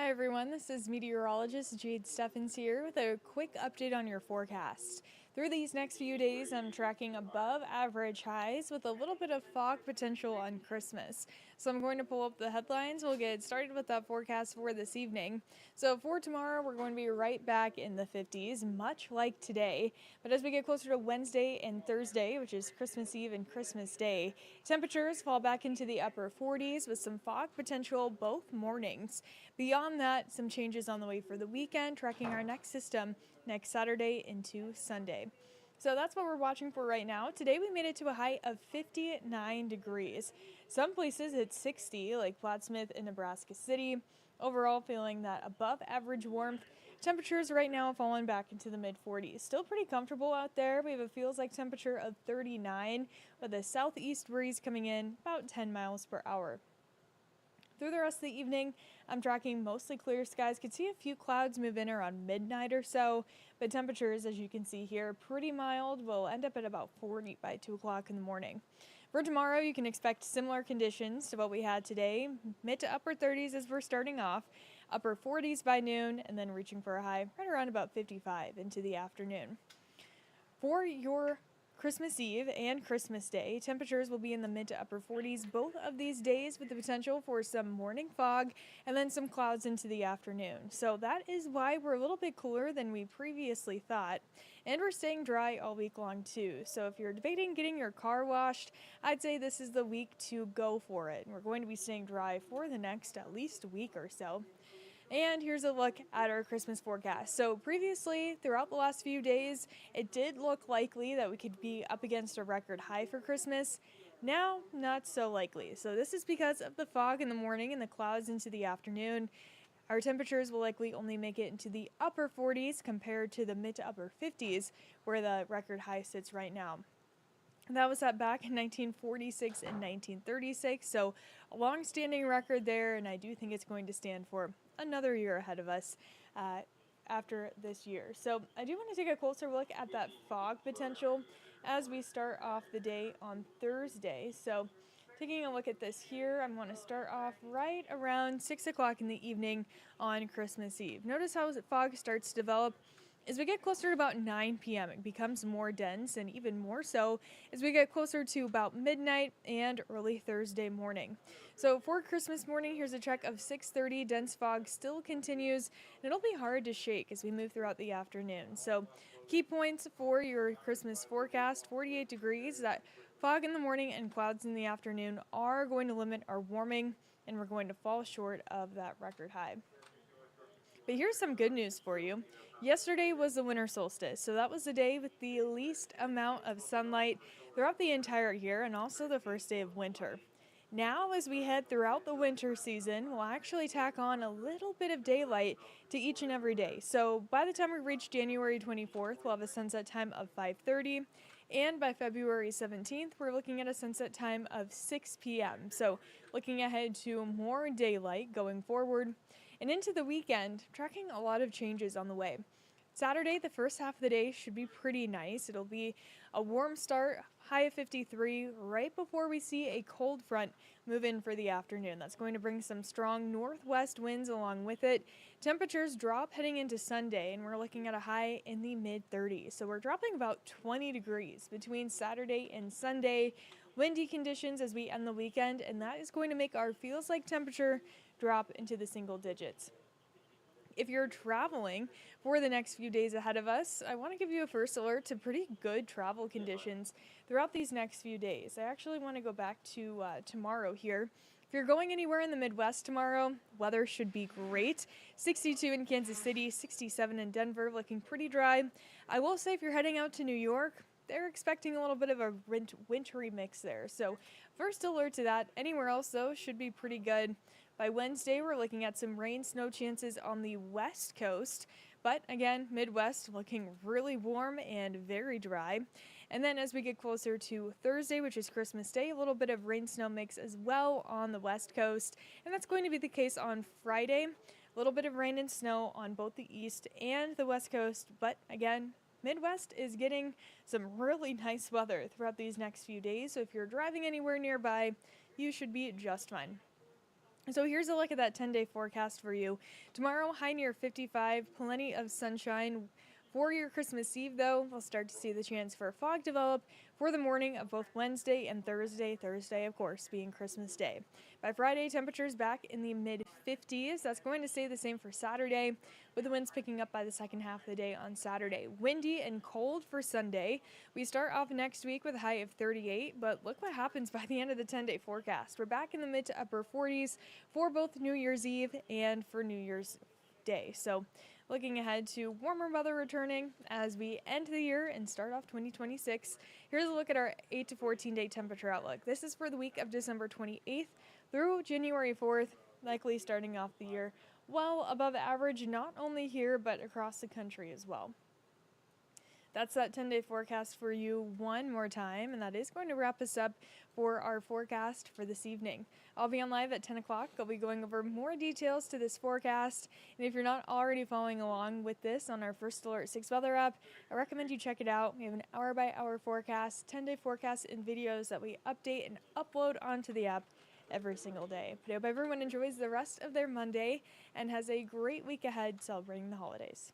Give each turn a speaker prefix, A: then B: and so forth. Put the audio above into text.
A: Hi everyone, this is Meteorologist Jade Steffens here with a quick update on your forecast. Through these next few days, I'm tracking above average highs with a little bit of fog potential on Christmas. So I'm going to pull up the headlines. We'll get started with that forecast for this evening. So for tomorrow, we're going to be right back in the 50s, much like today. But as we get closer to Wednesday and Thursday, which is Christmas Eve and Christmas Day, temperatures fall back into the upper 40s with some fog potential both mornings. Beyond that, some changes on the way for the weekend, tracking our next system next Saturday into Sunday. So that's what we're watching for right now. Today we made it to a high of 59 degrees. Some places it's 60, like Plattsmouth and Nebraska City. Overall, feeling that above average warmth. Temperatures right now have fallen back into the mid 40s. Still pretty comfortable out there. We have a feels like temperature of 39 with a southeast breeze coming in about 10 miles per hour. Through the rest of the evening, I'm tracking mostly clear skies. Could see a few clouds move in around midnight or so, but temperatures, as you can see here, pretty mild. Will end up at about 40 by 2 o'clock in the morning. For tomorrow, you can expect similar conditions to what we had today. Mid to upper 30s as we're starting off, upper 40s by noon, and then reaching for a high right around about 55 into the afternoon. For your Christmas Eve and Christmas Day, temperatures will be in the mid to upper 40s both of these days with the potential for some morning fog and then some clouds into the afternoon. So that is why we're a little bit cooler than we previously thought. And we're staying dry all week long too. So if you're debating getting your car washed, I'd say this is the week to go for it. We're going to be staying dry for the next at least week or so. And here's a look at our Christmas forecast. So previously, throughout the last few days, it did look likely that we could be up against a record high for Christmas. Now, not so likely. So this is because of the fog in the morning and the clouds into the afternoon. Our temperatures will likely only make it into the upper 40s compared to the mid to upper 50s, where the record high sits right now. That was set back in 1946 and 1936, so a long-standing record there, and I do think it's going to stand for another year ahead of us after this year. So I do want to take a closer look at that fog potential as we start off the day on Thursday. So taking a look at this here, I'm going to start off right around 6 o'clock in the evening on Christmas Eve. Notice how fog starts to develop. As we get closer to about 9 p.m., it becomes more dense, and even more so as we get closer to about midnight and early Thursday morning. So for Christmas morning, here's a check of 6:30. Dense fog still continues, and it'll be hard to shake as we move throughout the afternoon. So key points for your Christmas forecast: 48 degrees. That fog in the morning and clouds in the afternoon are going to limit our warming, and we're going to fall short of that record high. But here's some good news for you. Yesterday was the winter solstice, so that was the day with the least amount of sunlight throughout the entire year and also the first day of winter. Now, as we head throughout the winter season, we'll actually tack on a little bit of daylight to each and every day. So by the time we reach January 24th, we'll have a sunset time of 5:30. And by February 17th, we're looking at a sunset time of 6 p.m. So looking ahead to more daylight going forward. And into the weekend, tracking a lot of changes on the way. Saturday, the first half of the day should be pretty nice. It'll be a warm start, high of 53, right before we see a cold front move in for the afternoon. That's going to bring some strong northwest winds along with it. Temperatures drop heading into Sunday, and we're looking at a high in the mid-30s. So we're dropping about 20 degrees between Saturday and Sunday. Windy conditions as we end the weekend, and that is going to make our feels like temperature drop into the single digits. If you're traveling for the next few days ahead of us, I want to give you a first alert to pretty good travel conditions throughout these next few days. I actually want to go back to tomorrow here. If you're going anywhere in the Midwest tomorrow, weather should be great. 62 in Kansas City, 67 in Denver, looking pretty dry. I will say if you're heading out to New York, they're expecting a little bit of a wintry mix there. So first alert to that. Anywhere else, though, should be pretty good. By Wednesday, we're looking at some rain, snow chances on the west coast. But again, Midwest looking really warm and very dry. And then as we get closer to Thursday, which is Christmas Day, a little bit of rain, snow mix as well on the west coast. And that's going to be the case on Friday. A little bit of rain and snow on both the east and the west coast. But again, Midwest is getting some really nice weather throughout these next few days. So if you're driving anywhere nearby, you should be just fine. So here's a look at that 10-day forecast for you. Tomorrow, high near 55, plenty of sunshine. For your Christmas Eve, though, we'll start to see the chance for fog develop for the morning of both Wednesday and Thursday. Thursday, of course, being Christmas Day. By Friday, temperatures back in the mid-50s. That's going to stay the same for Saturday, with the winds picking up by the second half of the day on Saturday. Windy and cold for Sunday. We start off next week with a high of 38, but look what happens by the end of the 10-day forecast. We're back in the mid to upper 40s for both New Year's Eve and for New Year's Day. So looking ahead to warmer weather returning as we end the year and start off 2026. Here's a look at our 8 to 14 day temperature outlook. This is for the week of December 28th through January 4th, likely starting off the year well above average, not only here but across the country as well. That's that 10-day forecast for you one more time, and that is going to wrap us up for our forecast for this evening. I'll be on live at 10 o'clock. I'll be going over more details to this forecast, and if you're not already following along with this on our First Alert 6 weather app, I recommend you check it out. We have an hour-by-hour forecast, 10-day forecast, and videos that we update and upload onto the app every single day. But I hope everyone enjoys the rest of their Monday and has a great week ahead celebrating the holidays.